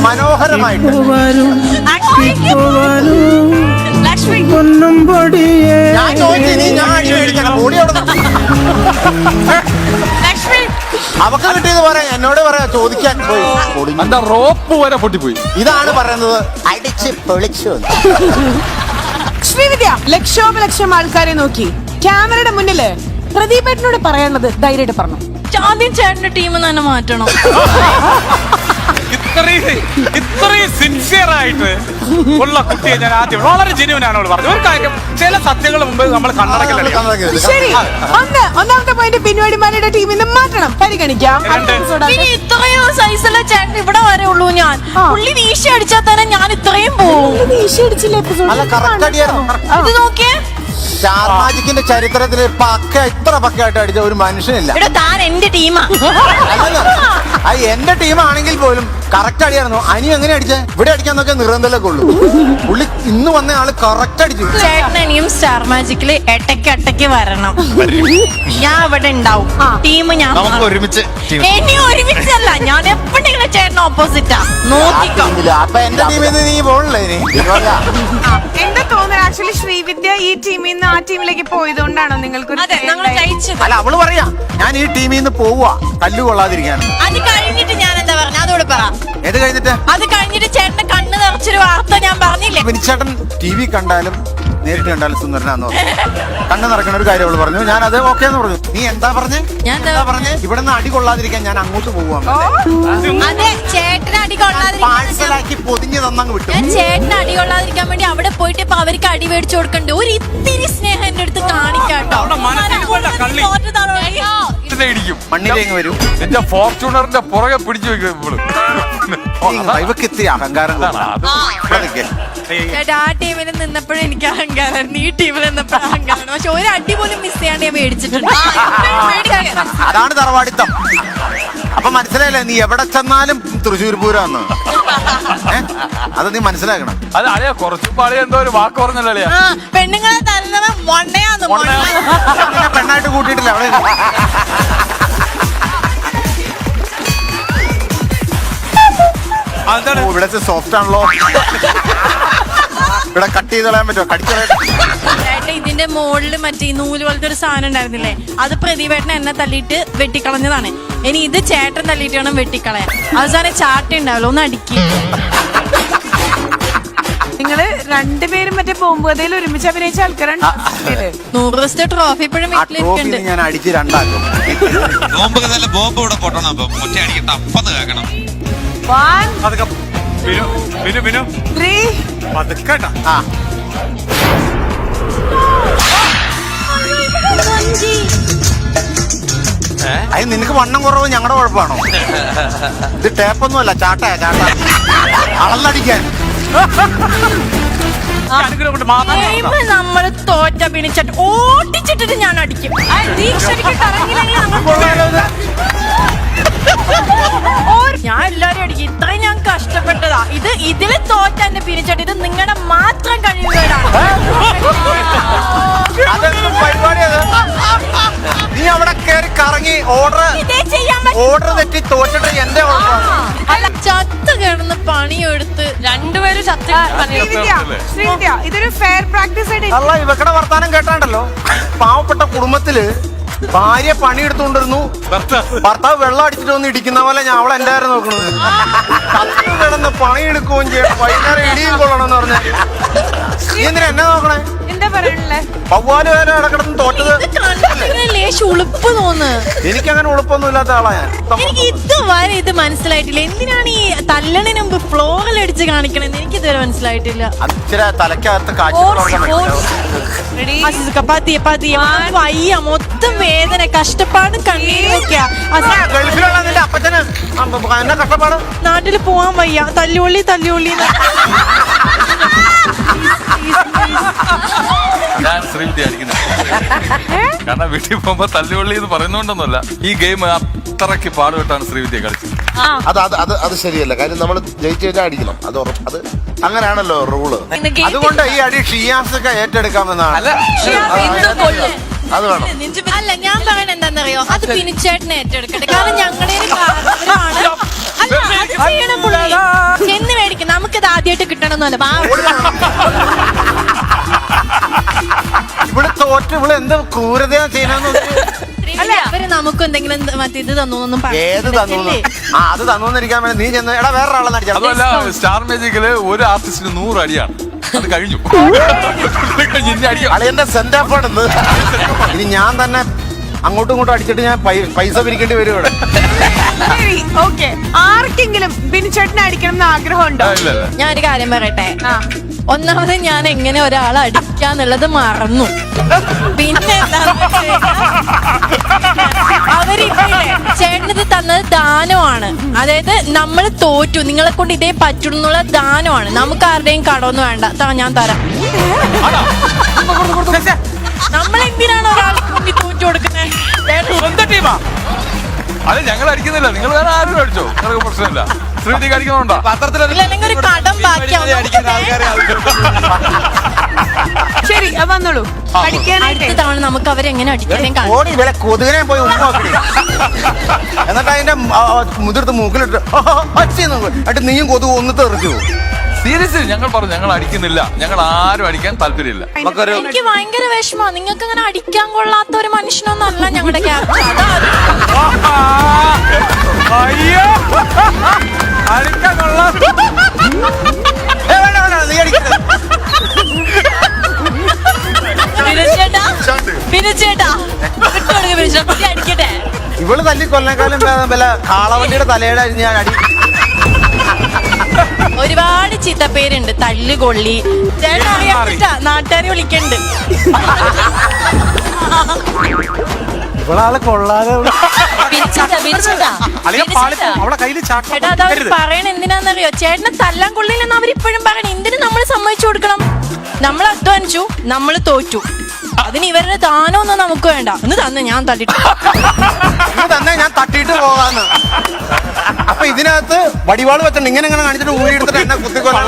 മനോഹരമായിട്ട് അവക്ക് കിട്ടിയത് പറയാ, എന്നോട് പറയാ, ചോദിക്കാൻ പോയി എന്റെ റോപ്പ് വരെ പൊട്ടിപ്പോയി. ഇതാണ് പറയുന്നത്, അടിച്ച് പൊളിച്ചു. ശ്രീവിദ്യ ലക്ഷോപലക്ഷം ആൾക്കാരെ നോക്കി ക്യാമറയുടെ മുന്നില് പ്രദീപേട്ടനോട് പറയാനുള്ളത് ധൈര്യമായിട്ട് പറഞ്ഞു. ആദ്യം ചേട്ടന്റെ ടീം തന്നെ മാറ്റണം. ഇത്രയും സിൻസിയർ ആയിട്ട് ഉള്ള കുട്ടിയെ ഞാൻ ആദ്യം വളരെ ജെന്യൂൻ ആണ് അവള് പറഞ്ഞത്. ഒരു കാര്യം, ചില സത്യങ്ങൾ മുമ്പ് നമ്മൾ കണ്ണടക്കല്ലേ. ശരി, ഒന്നാമത്തെ പോയിന്റ് പിൻവാടിമാരുടെ ടീമിൽ നിന്ന് മാറ്റണം, പരിഗണിക്കാം. ഇത്രയും സൈസുള്ള ചേട്ടൻ ഇവിടെ വരെ ഉള്ളൂ. ഞാൻ പുള്ളി വീശ അടിച്ചാൽ തന്നെ ഞാൻ ഇത്രയും പോകും. ഇത് നോക്കിയേ, സ്റ്റാർ മാജിക്കിന്റെ ചരിത്രത്തിൽ ഇത്ര പക്കയായിട്ട് അടിച്ച ഒരു മനുഷ്യനില്ല. താൻ എന്റെ ടീമാ. എന്റെ ടീമാണെങ്കിൽ പോലും കറക്റ്റ് അടിയായിരുന്നു. അനി എങ്ങനെ അടിച്ചേ? ഇവിടെ അടിക്കാൻ നോക്കിയാൽ നിറന്തലൊക്കെ ഉള്ളൂ. പുള്ളി ഇന്ന് വന്ന ആള് കറക്റ്റ് അടിച്ചു. ചേട്ടനും സ്റ്റാർ മാജിക്കില് ഇടയ്ക്ക് വരണം. ഞാൻ ഇവിടെ ഉണ്ടാവും. ടീം ഞാൻ ഇനി ഒരുമിച്ചല്ല, ഞാൻ എപ്പോഴെങ്കിലും ചേട്ടൻ ഓപ്പോസിറ്റാ. നോക്കിക്കോ. അപ്പൊ എന്റെ ടീമിൽ നിന്ന് നീ പോകണല്ലേ? എന്താ തോന്നുന്നത്? ആക്ച്വലി ശ്രീവിദ്യ ഈ ടീമിൽ നിന്ന് ആ ടീമിലേക്ക് പോയതുകൊണ്ടാണോ നിങ്ങൾക്ക്? അല്ല, അവള് പറയാ ഞാൻ ഈ ടീമിൽ നിന്ന് പോവുക തല്ലു കൊള്ളാതിരിക്കാൻ. അത് കഴിഞ്ഞിട്ട് ഞാൻ എന്താ പറഞ്ഞ അതോട് പറ. ഏത് കഴിഞ്ഞിട്ട്? അത് കഴിഞ്ഞിട്ട് ചേട്ടന്റെ കണ്ണ് നിറച്ചൊരു വാർത്ത ഞാൻ പറഞ്ഞില്ലേ. ചേട്ടൻ TV കണ്ടാലും നേരിട്ട് കണ്ടാലും സുന്ദരനാന്ന് പറഞ്ഞു. കണ്ണ് നിറക്കണ ഒരു കാര്യം അവള് പറഞ്ഞു. ഞാൻ അത് ഓക്കെ എന്ന് പറഞ്ഞു. നീ എന്താ പറഞ്ഞേ? ഇവിടെ നിന്ന് അടി കൊള്ളാതിരിക്കാൻ ഞാൻ അങ്ങോട്ട് പോവാ. അതെ, ചേട്ടന് അടി പാഴ്സലാക്കി പൊതിഞ്ഞ് തന്നങ്ങ് വിട്ടു. ഞാൻ ചേട്ടന് അടി കൊള്ളാതിരിക്കാൻ വേണ്ടി അവിടെ പോയിട്ട് ഇപ്പൊ അവർക്ക് അടി മേടിച്ചു കൊടുക്കണ്ടേ? ഒരു ഇത്തിരി സ്നേഹം എന്റെ അടുത്ത് കാണിക്കാട്ടോ. മണ്ണിലേക്ക് വരൂ. എന്റെ ഫോർച്യൂണറിന്റെ പുറകെ പിടിച്ചു വെക്കും. ഇവക്ക് ഇത്തിരി അഹങ്കാരം. ചേട്ടാ, ആ ടീമിൽ നിന്നപ്പോഴും എനിക്ക് അഹങ്കാരം, ഈ ടീമിൽ നിന്നപ്പോഴും അഹങ്കാരം. പക്ഷെ ഒരു അടി പോലും മിസ് ചെയ്യാണ്ട് ഞാൻ മേടിച്ചിട്ടുണ്ട്. അതാണ് തറവാടിത്തം. അപ്പൊ മനസ്സിലായില്ലേ, നീ എവിടെ ചെന്നാലും തൃശ്ശൂർ പൂരാന്ന്. അത് നീ മനസ്സിലാക്കണം. അത് അളിയാ, കുറച്ച് പഴയ എന്തോ ഒരു വാക്ക് പറഞ്ഞല്ലേ? പെണ്ണുങ്ങളെ തരുന്നവൻ മൊണ്ണയാന്ന്. പെണ്ണായിട്ട് കൂട്ടിയിട്ടില്ല അവിടെ. ഇവിടെ സോഫ്റ്റ് ആണല്ലോ. ഇവിടെ കട്ട് ചെയ്ത് കളയാൻ പറ്റുമോ? ചേട്ടാ, ഇതിന്റെ മുകളില് മറ്റേ നൂല് പോലത്തെ ഒരു സാധനം ഉണ്ടായിരുന്നില്ലേ, അത് പ്രദീപേട്ടൻ എന്നെ തല്ലിയിട്ട് വെട്ടിക്കളഞ്ഞതാണ്. ഇനി ഇത് ചേട്ടൻ തല്ലിയിട്ട് വേണം വെട്ടിക്കളയാൻ. അവസാനം ചാട്ട ഉണ്ടാവല്ലോ, ഒന്ന് അടിക്കും. നിങ്ങള് രണ്ടുപേരും മറ്റേ ബോംബുകഥയിൽ ഒരുമിച്ച് അഭിനയിച്ച ആൾക്കാരാണ്. 100 ദിവസത്തെ ട്രോഫി ഇപ്പോഴും വീട്ടിലിരിക്കുന്നുണ്ട്. ഞാൻ അടിച്ച് രണ്ടാക്കും. ബോംബ് ഇവിടെ പൊട്ടണം. ഒറ്റ അടിക്കട്ടെ, അപ്പന്ന് കേൾക്കണം. 1 3 അത് നിനക്ക് വണ്ണം കുറവ് ഞങ്ങളുടെ കുഴപ്പമാണോ? ഇത് ടേപ്പൊന്നുമല്ല, ചാട്ടയാ, ചാട്ട അളന്നടിക്കാൻ. നമ്മള് തോറ്റ പിണിച്ചിട്ട് ഓട്ടിച്ചിട്ടിട്ട് ഞാൻ അടിക്കും. ഞാൻ എല്ലാരും അടിക്കും. ഇത്രയും ഞാൻ കഷ്ടപ്പെട്ടതാ. ഇതില് തോറ്റ എന്നെ പിരിച്ചിട്ട് ഇത് നിങ്ങളുടെ മാത്രം കഴിവുകളാണ്. നീ അവിടെ കയറി കറങ്ങി ഓർഡർ തെറ്റി തോറ്റിട്ട് എന്റെ അല്ല, ചത്ത് കിടന്ന് പണിയെടുത്ത് രണ്ടുപേരും ചത്ത്. ശ്രീവിദ്യ, ഇതൊരു ഫെയർ പ്രാക്ടീസ് ആയിട്ട്. അല്ല, ഇവക്കടെ വർത്താനം കേട്ടാണ്ടല്ലോ, പാവപ്പെട്ട കുടുംബത്തില് ഭാര്യ പണിയെടുത്തോണ്ടിരുന്നു, ഭർത്താവ് വെള്ളം അടിച്ചിട്ട് വന്ന് ഇടിക്കുന്ന പോലെ ഞാൻ അവളെ എന്റെ ആരും നോക്കണത്. കത്ത് കിടന്ന് പണിയെടുക്കുകയും ചെയ്യണം, വൈകുന്നേരം ഇടിയും കൊള്ളണം എന്ന് പറഞ്ഞ. നീ എന്തിനാ എന്നെ നോക്കണേ? എന്താ പറയാനുള്ളേ? പവ്വാല് വരെ ഇടക്കിടന്ന് തോറ്റത്. ഉളുപ്പ് തോന്നുന്നു. എനിക്കങ്ങനെ ഉളുപ്പൊന്നും ഇല്ലാത്ത ആളാ ഞാൻ. എനിക്ക് ഇതുവരെ ഇത് മനസ്സിലായിട്ടില്ല. എന്തിനാണ് ഈ തല്ലണിന് മുമ്പ് ഫ്ലോറിൽ അടിച്ച് കാണിക്കണെന്ന് എനിക്ക് ഇതുവരെ മനസ്സിലായിട്ടില്ല. ഇച്ചിരി തലക്കകത്ത് വയ്യ, മൊത്തം വേദന, കഷ്ടപ്പാടും കണ്ണീരൊക്കെയാ. ഗൾഫിലുള്ള നിന്റെ അപ്പച്ചന് എന്നെ കഷ്ടപ്പാട്. നാട്ടില് പോവാൻ വയ്യ, തല്ലുള്ളി തല്ലുള്ളി. ഞാൻ ശ്രീവിദ്യ അടിക്കുന്നത്. കാരണം വീട്ടിൽ പോകുമ്പോ തല്ലുകൊള്ളി എന്ന് പറയുന്നോണ്ടൊന്നുമല്ല, ഈ ഗെയിം അത്രയ്ക്ക് പാടുപെട്ടാണ് ശ്രീവിദ്യ കളിച്ചത്. അത് ശരിയല്ല. കാര്യം നമ്മൾ ജയിച്ചു കഴിഞ്ഞാൽ അടിക്കണം. അത് അങ്ങനെയാണല്ലോ റൂള്. അതുകൊണ്ട് ഈ അടി ഷിയാസൊക്കെ ഏറ്റെടുക്കാമെന്നാണ്. അല്ല അത് വേണം. അല്ല ഞാൻ പറയണ എന്താന്നറിയോ, അത് പിനിച്ചേട്ടനെ ഏറ്റെടുക്കട്ടെ. കാരണം ഞങ്ങളെ ചെന്ന് മേടിക്കും. നമുക്കിത് ആദ്യമായിട്ട് കിട്ടണമെന്നല്ല. ഇവിടെ തോറ്റ് ഇവിടെ എന്ത് ക്രൂരതയാ ചെയ്യണമെന്ന് അവര് നമുക്ക് എന്തെങ്കിലും മറ്റേ ഇത് തന്നോന്നും ഏത് തന്നു? ആ അത് തന്നോന്നിരിക്കാൻ വേണ്ടി നീ ചെന്ന് എടാ വേറെ ആളെ നടിച്ചാ അതല്ല, സ്റ്റാർ മാജിക്കില് ഒരു ആർട്ടിസ്റ്റിന് 100 അടിയാണ്. അത് കഴിഞ്ഞു. അളിയന്റെ സെന്റ് ഓഫ് ആണെന്ന്. ഇനി ഞാൻ തന്നെ അങ്ങോട്ടും ഇങ്ങോട്ടും അടിച്ചിട്ട് ഞാൻ പൈസ പിരിക്കേണ്ടി വരും ഇവിടെ. ശരി, ഓക്കെ. ആർക്കെങ്കിലും ബിനിച്ചേട്ടനെ അടിക്കണം എന്ന് ആഗ്രഹമുണ്ടോ? ഞാൻ ഒരു കാര്യം പറയട്ടെ. ഒന്നാമത് ഞാൻ എങ്ങനെ ഒരാളെ അടിക്കാന്നുള്ളത് മറന്നു. പിന്നെ അവരില്ലേ ചേട്ടനത് തന്നത് ദാനമാണ്. അതായത് നമ്മൾ തോറ്റു, നിങ്ങളെ കൊണ്ട് ഇതേ പറ്റുന്നുള്ള ദാനമാണ്. നമുക്ക് ആരുടെയും കടമൊന്നും വേണ്ട, ഞാൻ തരാം. നമ്മൾ എന്തിനാണ് ഒരാളെ കൊണ്ട് തോറ്റു കൊടുക്കുന്നത്? സ്വന്തം ടീമാ. അത് ഞങ്ങൾ അടിക്കുന്നില്ല, നിങ്ങൾ വേറെ ആരും അടിച്ചോ, നിങ്ങൾക്ക് പ്രശ്നമില്ല. ശ്രീവിദ്യക്ക് അടിക്കണോണ്ടോ? അല്ലെങ്കിൽ ഒരു കടം ബാക്കിയാവും. ശരി, വന്നോളൂ. അടുത്ത തവണ നമുക്ക് അവരെങ്ങനെ അടിക്കുന്നേ കാണാം. ഓടി വില കൊതുകിനെ പോയി ഉമ്മാക്കി എന്നിട്ട് അതിന്റെ മുതിർത്ത് മൂക്കിലിട്ട് എന്നിട്ട് നീയും കൊതുക് ഒന്ന് തെറിച്ചു. സീരിയസ്ലി ഞങ്ങൾ പറഞ്ഞു ഞങ്ങൾ അടിക്കുന്നില്ല, ഞങ്ങൾ ആരും അടിക്കാൻ താല്പര്യമില്ല. നമുക്കൊരു എനിക്ക് ഭയങ്കര വിഷമമാണ്. നിങ്ങൾക്ക് അങ്ങനെ അടിക്കാൻ കൊള്ളാത്ത ഒരു മനുഷ്യനൊന്നല്ല ഞങ്ങളുടെ ക്യാപ്റ്റൻ. അയ്യോ അടിക്കാൻ കൊള്ളാം. നീ അടിക്കരുത്. അടിക്കട്ടെ. ഇവള് തല്ലി കൊല്ലക്കാലം വല്ല കാളവണ്ടിയുടെ തലയുടെ ഞാൻ അടി. ഒരുപാട് ചീത്തപ്പേരുണ്ട്. തല്ലുകൊള്ളി നാട്ടുകാരെ വിളിക്കണ്ട്. ഇവളാളെ കൊള്ളാതെ അവളെ കയ്യില് ചേട്ടാ അത് അവർ പറയണ എന്തിനാന്നറിയോ, ചേട്ടനെ തല്ലാൻ കൊള്ളില്ലെന്ന് അവരിപ്പോഴും പറയണ. എന്തിനു നമ്മൾ സമ്മതിച്ചു കൊടുക്കണം? നമ്മൾ അധ്വാനിച്ചു, നമ്മൾ തോറ്റു. അതിന് ഇവരുടെ ദാനമൊന്നും നമുക്ക് വേണ്ട. ഒന്ന് തന്നെ ഞാൻ തല്ലിട്ടു തന്നെ ഞാൻ തട്ടിയിട്ട് പോകാന്ന്. അപ്പൊ ഇതിനകത്ത് വടിവാള് വെച്ചിട്ടുണ്ട്. ഇങ്ങനെ കാണിച്ചിട്ട് ഊരി എടുത്തിട്ട് എന്നെ കുത്തിക്കൊള്ളാൻ